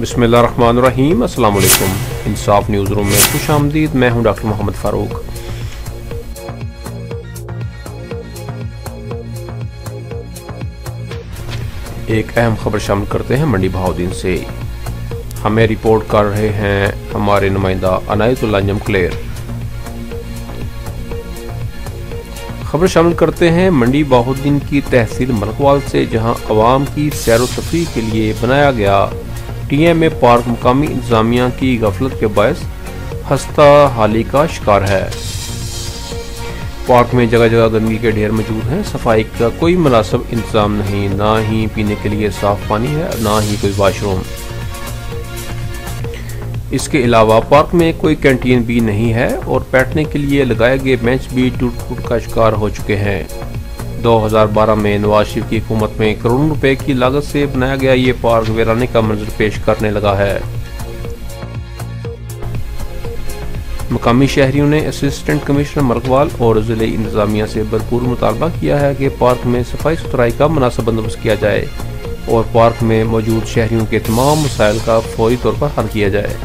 बिस्मिल्लाहिर्रहमानिर्रहीम। अस्सलाम वालेकुम। इंसाफ न्यूज़ रूम में खुश आमदीद। मैं हूं डॉक्टर मोहम्मद फ़ारूक। एक अहम खबर शामिल करते हैं मंडी बहाउद्दीन से। हमें रिपोर्ट कर रहे हैं हमारे नुमाइंदा अनायतुल्लाह जमक्लेर। खबर शामिल करते हैं मंडी बहाउद्दीन की तहसील मलकवाल से, जहां अवाम की सैर व तफरीह के लिए बनाया गया टीएमए पार्क मुकामी इंतजामिया की गफलत के बायस हस्ता हाली का शिकार है। पार्क में जगह जगह गंदगी के ढेर मौजूद हैं। सफाई का कोई मुनासिब इंतजाम नहीं, ना ही पीने के लिए साफ पानी है, ना ही कोई वाशरूम। इसके अलावा पार्क में कोई कैंटीन भी नहीं है और बैठने के लिए लगाए गए बेंच भी टूट फूट का शिकार हो चुके हैं। 2012 में नवाज शरीफ की हुकूमत में करोड़ों रुपए की लागत से बनाया गया ये पार्क वीराने का मंजर पेश करने लगा है। मकामी शहरियों ने असिस्टेंट कमिश्नर मलकवाल और जिले इंतजामिया से भरपूर मुतालबा किया है कि पार्क में सफाई सुथराई का मुनासिब बंदोबस्त किया जाए और पार्क में मौजूद शहरियों के तमाम मसाइल का फौरी तौर पर हल किया जाए।